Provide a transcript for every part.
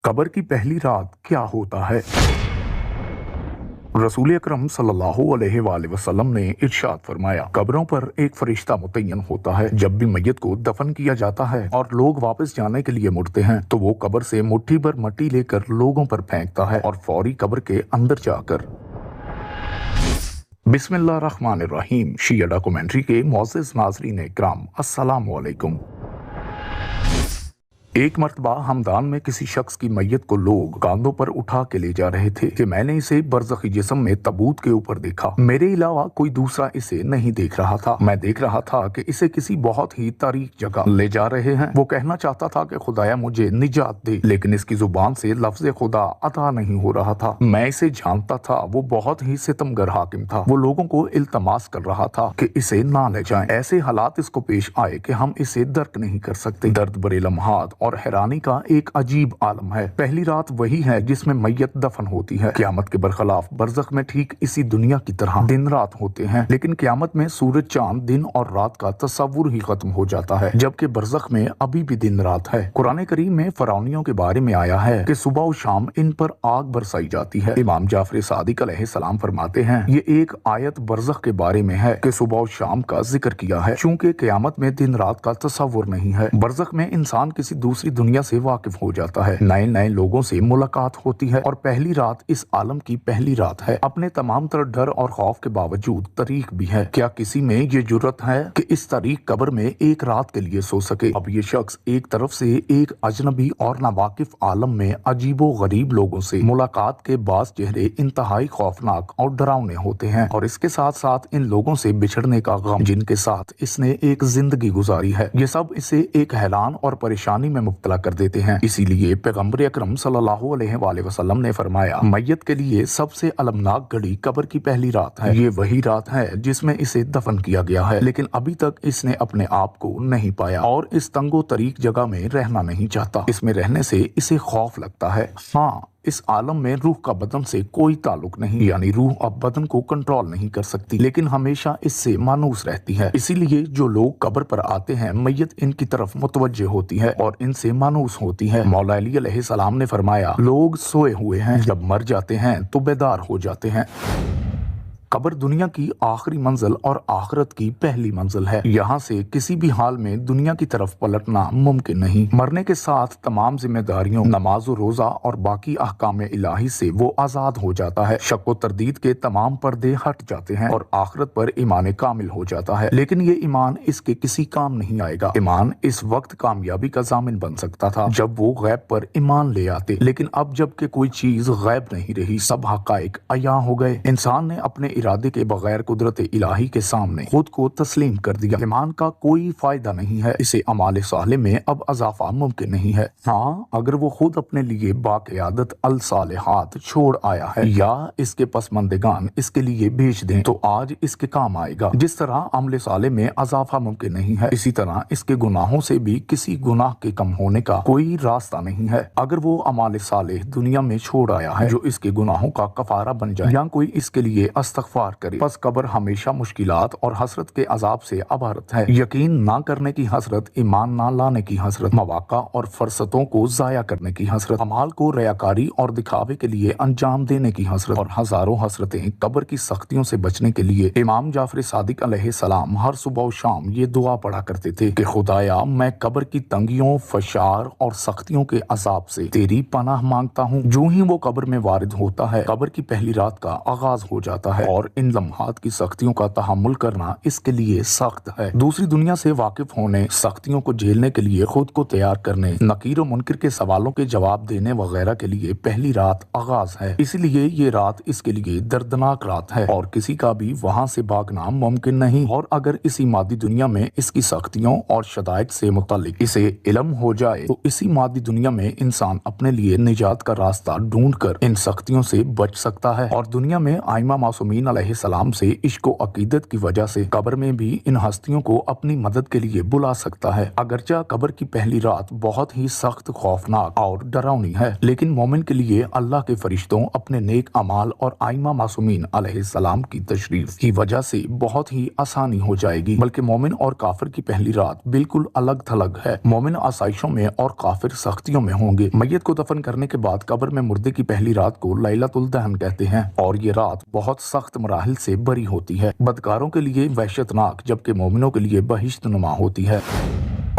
कब्र की पहली रात क्या होता है? रसूल अकरम सल्लल्लाहु अलैहि वसल्लम ने इरशाद फरमाया, कब्रों पर एक फरिश्ता मुतय्यन होता है। जब भी मैयत को दफन किया जाता है और लोग वापस जाने के लिए मुड़ते हैं तो वो कब्र से मुट्ठी भर मट्टी लेकर लोगों पर फेंकता है और फौरी कब्र के अंदर जाकर बिस्मिल्लाहिर्रहमानिर्रहीम। शिया डॉक्यूमेंट्री के मोअज़्ज़िज़ नाज़रीन इकराम, अस्सलामु अलैकुम। एक मर्तबा हमदान में किसी शख्स की मैयत को लोग कांधों पर उठा के ले जा रहे थे कि मैंने इसे बरज़खी जिस्म में तबूत के ऊपर देखा। मेरे अलावा कोई दूसरा इसे नहीं देख रहा था। मैं देख रहा था कि इसे किसी बहुत ही तारीक जगह ले जा रहे हैं। वो कहना चाहता था कि खुदाया मुझे निजात दे, लेकिन इसकी जुबान से लफ्ज़ खुदा अता नहीं हो रहा था। मैं इसे जानता था, वो बहुत ही सितमगर हाकिम था। वो लोगों को इल्तमास कर रहा था कि इसे ना ले जाएं। ऐसे हालात इसको पेश आए कि हम इसे दर्क नहीं कर सकते। दर्द भरे लम्हात और हैरानी का एक अजीब आलम है। पहली रात वही है जिसमें मैयत दफन होती है। क़यामत के बरखलाफ बरज़ख में ठीक इसी दुनिया की तरह दिन रात होते हैं, लेकिन क़यामत में सूरज चांद दिन और रात का तस्वुर ही खत्म हो जाता है, जबकि बरज़ख में अभी भी दिन रात है। कुरान करीम में फ़िरौनियों के बारे में आया है कि सुबह और शाम इन पर आग बरसाई जाती है। इमाम जाफर सादिक अलैहिस्सलाम फरमाते हैं, ये एक आयत बरज़ख के बारे में है कि सुबह और शाम का जिक्र किया है, चूँकि क़यामत में दिन रात का तस्वुर नहीं है। बरज़ख में इंसान किसी दूसरी दुनिया से वाकिफ हो जाता है, नए नए लोगों से मुलाकात होती है और पहली रात इस आलम की पहली रात है। अपने तमाम तरह डर और खौफ के बावजूद तारीक भी है। क्या किसी में ये जुर्रत है कि इस तारीक कब्र में एक रात के लिए सो सके? अब ये शख्स एक तरफ से एक अजनबी और नावाकिफ आलम में अजीबो गरीब लोगों से मुलाकात के बाद चेहरे इंतहाई खौफनाक और डरावने होते हैं, और इसके साथ साथ इन लोगों से बिछड़ने का गम जिनके साथ इसने एक जिंदगी गुजारी है, ये सब इसे एक हैरान और परेशानी में मुब्तला कर देते हैं। इसीलिए पैगंबर अकरम सल्लल्लाहु अलैहि वसल्लम ने फरमाया, मैयत के लिए सबसे अलमनाक घड़ी कब्र की पहली रात है। ये वही रात है जिसमें इसे दफन किया गया है, लेकिन अभी तक इसने अपने आप को नहीं पाया और इस तंगो तरीक जगह में रहना नहीं चाहता। इसमें रहने से इसे खौफ लगता है। हाँ, इस आलम में रूह का बदन से कोई ताल्लुक नहीं, यानी रूह अब बदन को कंट्रोल नहीं कर सकती, लेकिन हमेशा इससे मानूस रहती है। इसीलिए जो लोग कब्र पर आते हैं, मैयत इनकी तरफ मुतवज्जे होती है और इनसे मानूस होती है। मौला अली अलैहिस्सलाम ने फरमाया, लोग सोए हुए हैं, जब मर जाते हैं तो बेदार हो जाते हैं। कब्र दुनिया की आखिरी मंजिल और आखिरत की पहली मंजिल है। यहाँ से किसी भी हाल में दुनिया की तरफ पलटना मुमकिन नहीं। मरने के साथ तमाम जिम्मेदारियों, नमाज और रोजा और बाकी अहकाम इलाही से वो आजाद हो जाता है। शक व तरदीद के तमाम पर्दे हट जाते हैं और आखिरत पर ईमान कामिल हो जाता है। लेकिन ये ईमान इसके किसी काम नहीं आएगा। ईमान इस वक्त कामयाबी का जामिन बन सकता था जब वो गैब पर ईमान ले आते, लेकिन अब जबकि कोई चीज गैब नहीं रही, सब हकाइक अया हो गए। इंसान ने अपने इरादे के बगैर कुदरत इलाही के सामने खुद को तस्लीम कर दिया। ईमान का कोई फायदा नहीं है, इसे अमाल साले में अब अजाफा मुमकिन नहीं है। हाँ, अगर वो खुद अपने लिए बाक़ियादत अल सालिहात छोड़ आया है या इसके पसमंदगान इसके लिए भेज दें तो आज इसके काम आएगा। जिस तरह अमल साले में अजाफा मुमकिन नहीं है, इसी तरह इसके गुनाहों से भी किसी गुनाह के कम होने का कोई रास्ता नहीं है। अगर वो अमाल साले दुनिया में छोड़ आया है जो इसके गुनाहों का कफारा बन जाए या कोई इसके लिए इस्तग़फ़ार करे, बस कब्र हमेशा मुश्किलात और हसरत के अजाब से अबारत है। यकीन ना करने की हसरत, ईमान ना लाने की हसरत, मौका और फरसतों को जाया करने की हसरत, अमाल को रयाकारी और दिखावे के लिए अंजाम देने की हसरत और हजारों हसरतें। कब्र की सख्तियों से बचने के लिए इमाम जाफर सादिक अलैहिस्सलाम हर सुबह और शाम ये दुआ पढ़ा करते थे कि खुदाया, मैं कब्र की तंगियों, फशार और सख्तियों के अजाब से तेरी पनाह मांगता हूँ। जो ही वो कब्र में वारिद होता है, कब्र की पहली रात का आगाज हो जाता है और इन लम्हात की सख्तियों का तहम्मुल करना इसके लिए सख्त है। दूसरी दुनिया से वाकिफ होने, सख्तियों को झेलने के लिए खुद को तैयार करने, नकीर और मुनकिर के सवालों के जवाब देने वगैरह के लिए पहली रात आगाज है। इसलिए ये रात इसके लिए दर्दनाक रात है और किसी का भी वहाँ से भागना मुमकिन नहीं। और अगर इसी मादी दुनिया में इसकी सख्तियों और शदायत से मुतालिक इसे इल्म हो जाए तो इसी मादी दुनिया में इंसान अपने लिए निजात का रास्ता ढूंढ कर इन सख्तियों से बच सकता है और दुनिया में आइमा मासूमीन इब्राहीम अलैहिस्सलाम से इश्क व अकीदत की वजह से कब्र में भी इन हस्तियों को अपनी मदद के लिए बुला सकता है। अगरचा कब्र की पहली रात बहुत ही सख्त, खौफनाक और डरावनी है, लेकिन मोमिन के लिए अल्लाह के फरिश्तों, अपने नेक अमाल और आइमा मासूमीन अलैहिस्सलाम की तशरीफ की वजह से बहुत ही आसानी हो जाएगी। बल्कि मोमिन और काफिर की पहली रात बिल्कुल अलग थलग है। मोमिन आसाइशों में और काफिर सख्तियों में होंगे। मैयत को दफन करने के बाद कब्र में मुर्दे की पहली रात को लैलतुल दहन कहते हैं और ये रात बहुत सख्त मराहिल से बरी होती है। बदकारों के लिए वहशतनाक, जबकि मोमिनों के लिए बहिश्त नुमा होती है।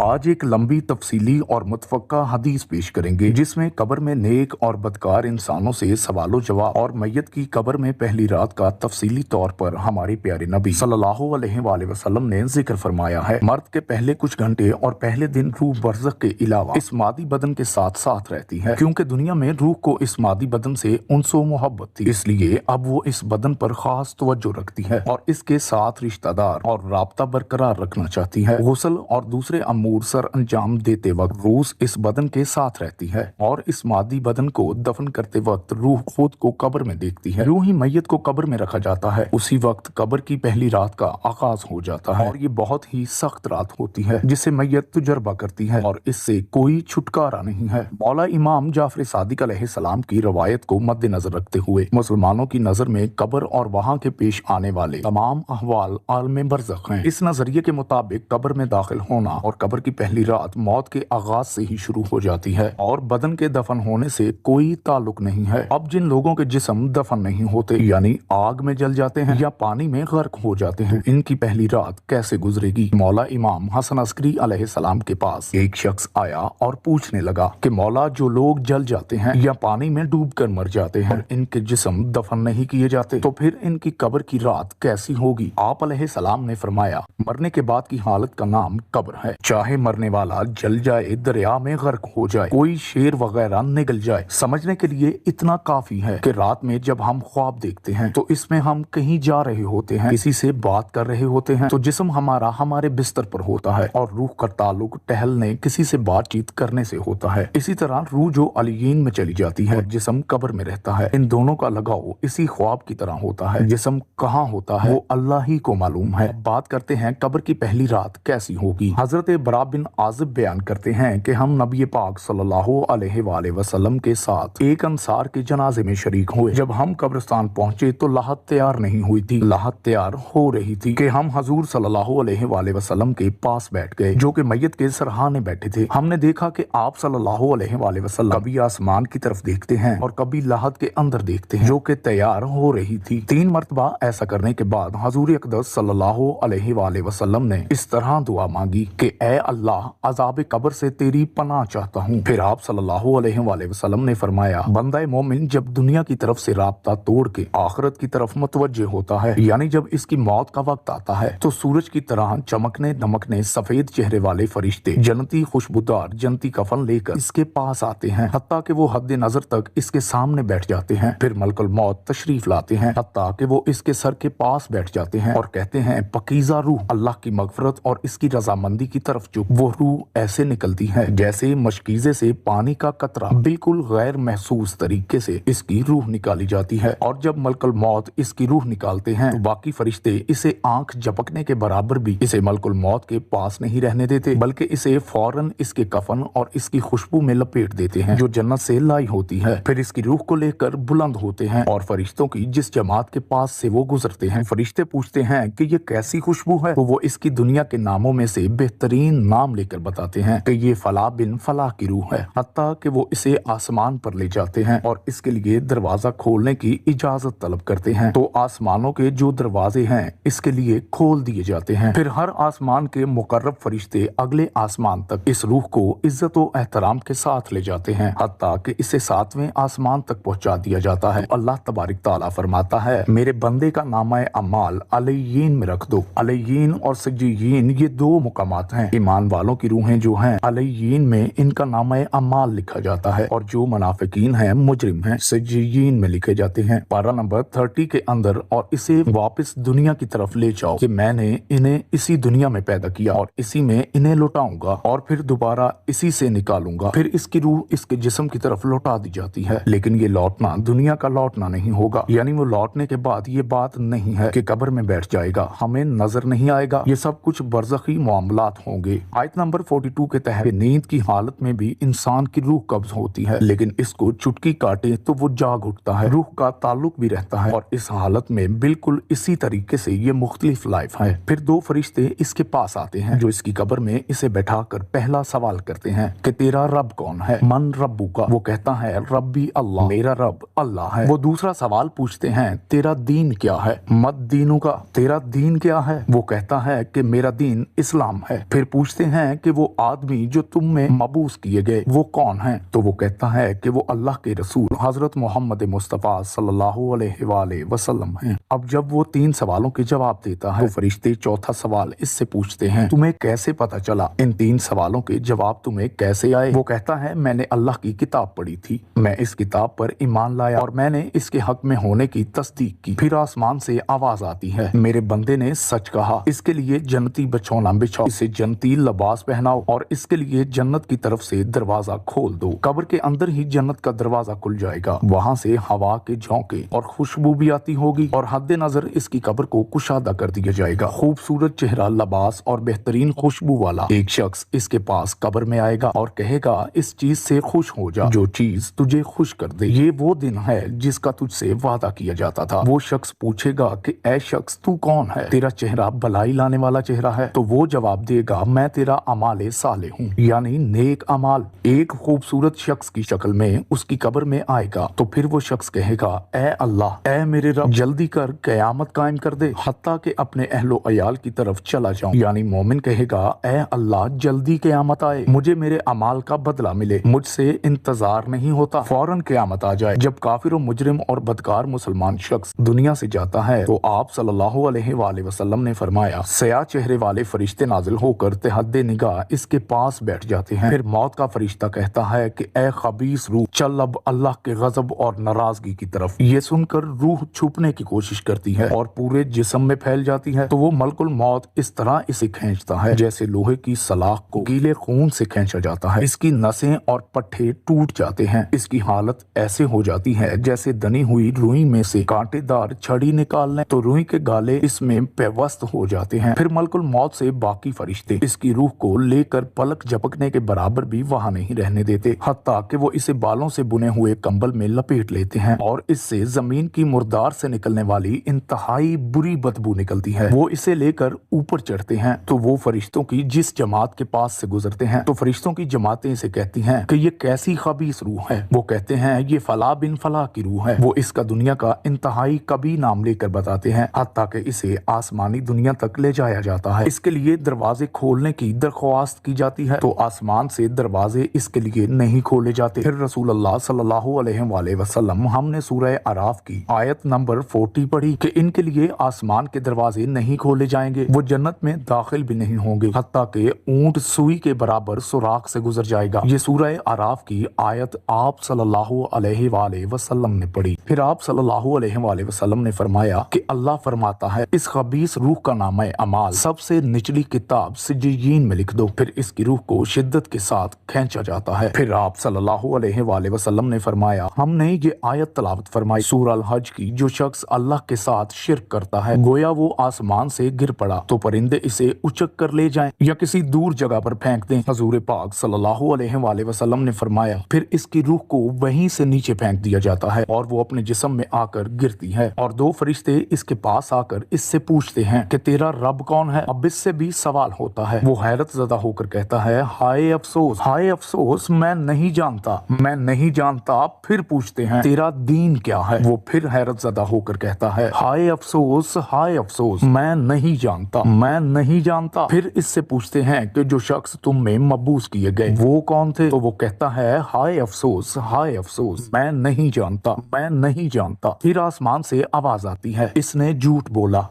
आज एक लंबी, तफसीली और मुतफक्का हदीस पेश करेंगे जिसमें कब्र में नेक और बदकार इंसानों से सवालो जवाब और मैयत की कब्र में पहली रात का तफसीली तौर पर हमारे प्यारे नबी सल्लल्लाहु अलैहि वसल्लम ने जिक्र फरमाया है। मर्द के पहले कुछ घंटे और पहले दिन रूह बरज़ख के अलावा इस मादी बदन के साथ साथ रहती है, क्योंकि दुनिया में रूह को इस मादी बदन से उनसो मोहब्बत थी, इसलिए अब वो इस बदन पर खास तवज्जो रखती है और इसके साथ रिश्तेदार और राब्ता बरकरार रखना चाहती है। गुस्ल और दूसरे सर अंजाम देते वक्त रूह इस बदन के साथ रहती है और इस मादी बदन को दफन करते वक्त रूह खुद को कब्र में देखती है। यूं ही मैयत को कब्र में रखा जाता है, उसी वक्त कब्र की पहली रात का आगाज हो जाता है और ये बहुत ही सख्त रात होती है जिसे मैयत तजुर्बा करती है और इससे कोई छुटकारा नहीं है। मौला इमाम जाफर सादिक अलैहिस्सलाम की रवायत को मद्देनजर रखते हुए मुसलमानों की नजर में कब्र और वहाँ के पेश आने वाले तमाम अहवाल आलम बरज़ख हैं। इस नजरिए के मुताबिक कब्र में दाखिल होना और कब्र की पहली रात मौत के आगाज से ही शुरू हो जाती है और बदन के दफन होने से कोई ताल्लुक नहीं है। अब जिन लोगों के जिस्म दफन नहीं होते, यानी आग में जल जाते हैं या पानी में गर्क हो जाते हैं, तो इनकी पहली रात कैसे गुजरेगी? मौला इमाम हसन अस्करी अलैहिस्सलाम के पास एक शख्स आया और पूछने लगा कि मौला, जो लोग जल जाते हैं या पानी में डूबकर मर जाते हैं, इनके जिस्म दफन नहीं किए जाते, तो फिर इनकी कब्र की रात कैसी होगी? आप अलैहिस्सलाम ने फरमाया, मरने के बाद की हालत का नाम कब्र है। चाहे मरने वाला जल जाए, दरिया में गर्क हो जाए, कोई शेर वगैरह निगल जाए, समझने के लिए इतना काफी है कि रात में जब हम ख्वाब देखते हैं तो इसमें हम कहीं जा रहे होते हैं, किसी से बात कर रहे होते हैं, तो जिस्म हमारा हमारे बिस्तर पर होता है और रूह का ताल्लुक टहलने, किसी से बातचीत करने से होता है। इसी तरह रूह जो अलियीन में चली जाती है और जिस्म कब्र में रहता है, इन दोनों का लगाव इसी ख्वाब की तरह होता है। जिस्म कहाँ होता है वो अल्लाह ही को मालूम है। बात करते हैं कब्र की पहली रात कैसी होगी। हजरत बरा बिन आज़िब बयान करते हैं कि हम नबी पाक सल्लल्लाहु अलैहि वसल्लम के साथ एक अंसार के जनाजे में शरीक हुए। जब हम कब्रिस्तान पहुंचे तो लाहत तैयार नहीं हुई थी, लाहत तैयार हो रही थी कि हम हजूर सल्लल्लाहु अलैहि वसल्लम के पास बैठ गए, जो कि मैयत के सरहाने बैठे थे। हमने देखा कि आप सल्लल्लाहु अलैहि वसल्लम कभी आसमान की तरफ देखते हैं और कभी लाहत के अंदर देखते हैं, जो कि तैयार हो रही थी। 3 मरतबा ऐसा करने के बाद हजूर अक़दस सल्लल्लाहु अलैहि वसल्लम ने इस तरह दुआ मांगी कि ऐ अल्लाह, अज़ाब कब्र से तेरी पनाह चाहता हूँ। फिर आप सल्लल्लाहु अलैहि वसल्लम ने फरमाया, बंदा मोमिन जब दुनिया की तरफ से राब्ता तोड़ के आखिरत की तरफ मुतवज्जे होता है, यानी जब इसकी मौत का वक्त आता है, तो सूरज की तरह चमकने दमकने सफेद चेहरे वाले फरिश्ते जन्नती खुशबूदार जन्नती कफन लेकर इसके पास आते हैं, हत्ता कि वो हद नजर तक इसके सामने बैठ जाते हैं। फिर मलकुल मौत तशरीफ लाते हैं, हत्ता कि वो इसके सर के पास बैठ जाते हैं और कहते हैं, पकीज़ा रूह, अल्लाह की मगफरत और इसकी रजामंदी की तरफ झुक। वो रूह ऐसे निकलती है जैसे मशकीजे से पानी का कतरा, बिल्कुल गैर महसूस तरीके से इसकी रूह निकाली जाती है। और जब मलकुल मौत इसकी रूह निकालते हैं तो बाकी फरिश्ते इसे आंख झपकने के बराबर भी इसे मलकुल मौत के पास नहीं रहने देते, बल्कि इसे फौरन इसके कफन और इसकी खुशबू में लपेट देते हैं जो जन्नत से लाई होती है। फिर इसकी रूह को लेकर बुलंद होते हैं और फरिश्तों की जिस जमात के पास से वो गुजरते हैं, फरिश्ते पूछते हैं कि ये कैसी खुशबू है, तो वो इसकी दुनिया के नामों में से बेहतरीन नाम लेकर बताते हैं कि ये फला बिन फला की रूह है, हत्ता कि वो इसे आसमान पर ले जाते हैं और इसके लिए दरवाजा खोलने की इजाजत तलब करते हैं। तो आसमानों के जो दरवाजे हैं इसके लिए खोल दिए जाते हैं। फिर हर आसमान के मुकर्रब फरिश्ते अगले आसमान तक इस रूह को इज्जत व एहतराम के साथ ले जाते हैं, हत्ता कि इसे 7वें आसमान तक पहुंचा दिया जाता है। अल्लाह तबारिक ताला फरमाता है, मेरे बंदे का नामा अमाल अलय्यीन में रख दो। अलय्यीन और सज्जीयीन ये 2 मुकामात हैं। ईमान वालों की रूहें जो हैं अलीयीन में इनका नामा अमाल लिखा जाता है और जो मुनाफिकीन हैं मुजरिम हैं सज्जीयीन में लिखे जाते हैं। पारा नंबर 30 के अंदर और इसे वापस दुनिया की तरफ ले जाओ कि मैंने इन्हें इसी दुनिया में पैदा किया और इसी में इन्हें लौटाऊंगा और फिर दोबारा इसी से निकालूंगा। फिर इसकी रूह इसके जिस्म की तरफ लौटा दी जाती है, लेकिन ये लौटना दुनिया का लौटना नहीं होगा, यानी वो लौटने के बाद ये बात नहीं है कि कब्र में बैठ जाएगा, हमें नजर नहीं आएगा, ये सब कुछ बरज़खी मामलात होंगे। आयत नंबर 42 के तहत नींद की हालत में भी इंसान की रूह कब्ज होती है, लेकिन इसको चुटकी काटे तो वो जाग उठता है, रूह का ताल्लुक भी रहता है और इस हालत में बिल्कुल इसी तरीके से ये मुख्तलिफ लाइफ है। फिर दो फरिश्ते इसके पास आते हैं जो इसकी कब्र में इसे बैठाकर पहला सवाल करते हैं कि तेरा रब कौन है, मन रब्बू का। वो कहता है रब्बी अल्लाह, मेरा रब अल्लाह है। वो दूसरा सवाल पूछते हैं तेरा दीन क्या है, मत दीनू का, तेरा दीन क्या है। वो कहता है कि मेरा दीन इस्लाम है। फिर पूछते हैं कि वो आदमी जो तुम में मबूस किए गए वो कौन है, तो वो कहता है कि वो अल्लाह के रसूल हजरत मोहम्मद मुस्तफ़ा सल्लल्लाहु अलैहि वसल्लम हैं। अब जब वो तीन सवालों के जवाब देता है तो फरिश्ते चौथा सवाल इससे पूछते हैं तुम्हें कैसे पता चला, इन तीन सवालों के जवाब तुम्हें कैसे आए। वो कहता है मैंने अल्लाह की किताब पढ़ी थी, मैं इस किताब पर ईमान लाया और मैंने इसके हक में होने की तस्दीक की। फिर आसमान से आवाज आती है मेरे बंदे ने सच कहा, इसके लिए जन्नती बिछौना बिछाओ, इसे जन्नती लिबास पहनाओ और इसके लिए जन्नत की तरफ से दरवाजा खोल दो। कब्र के अंदर ही जन्नत का दरवाजा खुल जाएगा, वहाँ से हवा के झोंके और खुशबू भी आती होगी और हद नजर इसकी कब्र को कुशादा कर दिया जाएगा। खूबसूरत चेहरा, लिबास और बेहतरीन खुशबू वाला एक शख्स इसके पास कब्र में आएगा और कहेगा इस चीज से खुश हो जा जो चीज तुझे खुश कर दे। ये वो दिन है जिसका तुझसे वादा किया जाता था। वो शख्स पूछेगा कि ऐ शख्स तू कौन है, तेरा चेहरा भलाई लाने वाला चेहरा है, तो वो जवाब देगा मैं तेरा अमाले साले हूँ, यानी नेक अमाल। एक खूबसूरत शख्स की शक्ल में उसकी कब्र में आएगा तो फिर वो शख्स कहेगा ऐ अल्लाह, ऐ मेरे रब, जल्दी कर कयामत कायम कर दे, हत्ता के अपने अहलो अयाल की तरफ चला जाऊं। यानी मोमिन कहेगा ऐ अल्लाह जल्दी कयामत आए, मुझे मेरे अमाल का बदला मिले, मुझसे इंतजार नहीं होता, फौरन कयामत आ जाए। जब काफिर और मुजरिम और बदकार मुसलमान शख्स दुनिया से जाता है तो आप सल्लल्लाहु अलैहि वसल्लम ने फरमाया सया चेहरे वाले फरिश्ते नाजिल होकर तेहद्दे निगाह इसके पास बैठ जाते हैं। फिर मौत का फरिश्ता कहता है कि ऐ खबीस रूह, चल अब अल्लाह के गजब और नाराजगी की तरफ। ये सुनकर रूह छुपने की कोशिश करती है और पूरे जिस्म में फैल जाती है, तो वो मलकुल मौत इस तरह इसे खींचता है जैसे लोहे की सलाख को गीले खून से खींचा जाता है। इसकी नसें और पट्टे टूट जाते हैं। इसकी हालत ऐसे हो जाती है जैसे दनी हुई रुई में से कांटेदार छड़ी निकाल लें तो रुई के गाले इसमें पेवस्त हो जाते हैं। फिर मलकुल मौत से बाकी फरिश्ते इसकी रूह को लेकर पलक झपकने के बराबर भी वहां नहीं रहने देते, हत्ता कि वो इसे बालों से बुने हुए कंबल में लपेट लेते हैं और इससे जमीन की मुर्दार से निकलने वाली इंतहाई बुरी बदबू निकलती है। वो इसे लेकर ऊपर चढ़ते हैं तो वो फरिश्तों की जिस जमात के पास से गुजरते हैं तो फरिश्तों की जमातें इसे कहती हैं कि ये कैसी खबीस रूह है। वो कहते हैं ये फला बिन फला की रूह है। वो इसका दुनिया का इंतहाई कभी नाम लेकर बताते हैं, हत्ता कि इसे आसमानी दुनिया तक ले जाया जाता है। इसके लिए दरवाजे खोलने की दरख्वास्त की जाती है तो आसमान से दरवाजे इसके लिए नहीं खोले जाते। फिर रसूल अल्लाह सल्लल्लाहु अलैहि वसल्लम हमने सूरह आराफ की आयत नंबर 40 पढ़ी कि इनके लिए आसमान के दरवाजे नहीं खोले जाएंगे, वो जन्नत में दाखिल भी नहीं होंगे, हत्ता कि ऊंट सुई के बराबर सुराख से गुजर जाएगा। ये सूरह आराफ की आयत आप सल्लल्लाहु अलैहि वसल्लम ने पढ़ी। फिर आप सल्लल्लाहु अलैहि वसल्लम ने फरमाया कि अल्लाह फरमाता है इस खबीस रूह का नाम है अमाल सबसे निचली किताब सिज्जीयीन में लिख दो। फिर इसकी रूह को शिद्दत के साथ खींचा जाता है। फिर आप सल्लल्लाहु अलैहि वसल्लम ने फरमाया हमने ये आयत तलावत फरमाई सूरह अल हज की, जो शख्स अल्लाह के साथ शिर्क करता है गोया वो आसमान से गिर पड़ा तो परिंदे इसे उचक कर ले जाएं या किसी दूर जगह पर फेंक दें। हजूर पाक सल्लल्लाहु अलैहि वसल्लम ने फरमाया फिर इसकी रूह को वहीं से नीचे फेंक दिया जाता है और वो अपने जिस्म में आकर गिरती है और दो फरिश्ते इसके पास आकर इससे पूछते हैं कि तेरा रब कौन है। अब इससे भी सवाल होता है। वो हैरत ज़दा होकर कहता है हाय अफसोस मैं नहीं जानता, मैं नहीं जानता। फिर पूछते हैं तेरा दीन क्या है। वो फिर हैरत ज़दा होकर कहता है हाय अफसोस मैं नहीं जानता, मैं नहीं जानता। फिर इससे पूछते हैं कि जो शख्स तुम में मबूस किए गए वो कौन थे, तो वो कहता है हाय अफसोस मैं नहीं जानता, मैं नहीं जानता। फिर आसमान से आवाज आती है इसने झूठ बोला,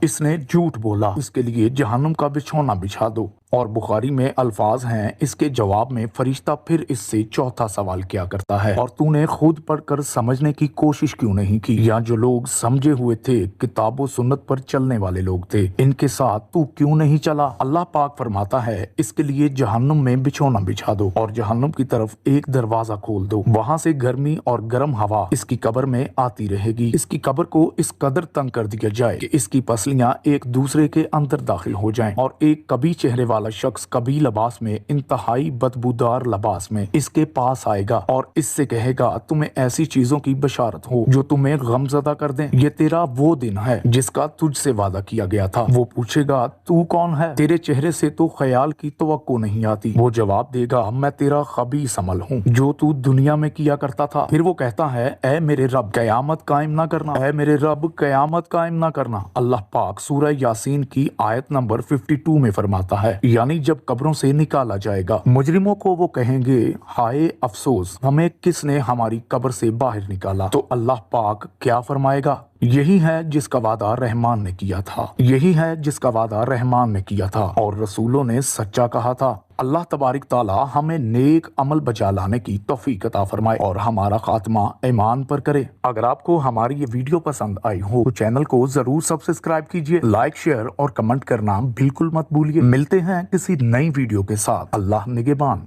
इसके लिए जहन्नुम का बिछौना बिछा दो اور بخاری میں الفاظ ہیں، اس کے جواب میں فرشتہ پھر اس سے چوتھا سوال کیا کرتا ہے، اور تو نے خود پڑھ کر سمجھنے کی کوشش کیوں نہیں کی؟ یا جو لوگ سمجھے ہوئے تھے، کتاب و سنت پر چلنے والے لوگ تھے، ان کے ساتھ تو کیوں نہیں چلا؟ اللہ پاک فرماتا ہے، اس کے لیے جہنم میں بچھونا بچھا دو اور جہنم کی طرف ایک دروازہ کھول دو، وہاں سے گرمی اور گرم ہوا اس کی قبر میں آتی رہے گی۔ اس کی قبر کو اس قدر تنگ کر دیا جائے کہ اس کی پسلیاں ایک دوسرے کے اندر داخل ہو جائیں، اور ایک کبھی چہرے والا شخص کبھی لباس میں، انتہائی بدبودار لباس میں اس کے پاس آئے گا اور اس سے کہے گا، تمہیں ایسی چیزوں کی بشارت ہو جو تمہیں غم زدہ کر دیں، یہ تیرا وہ دن ہے جس کا تجھ سے وعدہ کیا گیا تھا۔ وہ پوچھے گا، تو کون ہے؟ تیرے چہرے سے تو خیال کی توقع نہیں آتی۔ وہ جواب دے گا، میں تیرا خبیث عمل ہوں جو تو دنیا میں کیا کرتا تھا۔ پھر وہ کہتا ہے، اے میرے رب قیامت قائم نہ کرنا، اے میرے رب قیامت قائم نہ کرنا۔ اللہ پاک سورہ یاسین کی آیت نمبر 52 میں فرماتا ہے، یعنی جب قبروں سے نکالا جائے گا، مجرموں کو وہ کہیں گے، ہائے افسوس، ہمیں کس نے ہماری قبر سے باہر نکالا؟ تو اللہ پاک کیا فرمائے گا؟ یہی ہے جس کا وعدہ رحمان نے کیا تھا، یہی ہے جس کا وعدہ رحمان نے کیا تھا اور رسولوں نے سچا کہا تھا۔ اللہ تبارک تعالی ہمیں نیک عمل بجا لانے کی توفیق عطا فرمائے اور ہمارا خاتمہ ایمان پر کرے۔ اگر آپ کو ہماری یہ ویڈیو پسند آئی ہو تو چینل کو ضرور سبسکرائب کیجئے، لائک، شیئر اور کمنٹ کرنا بالکل مت بھولیے۔ ملتے ہیں کسی نئی ویڈیو کے ساتھ۔ اللہ نگہبان۔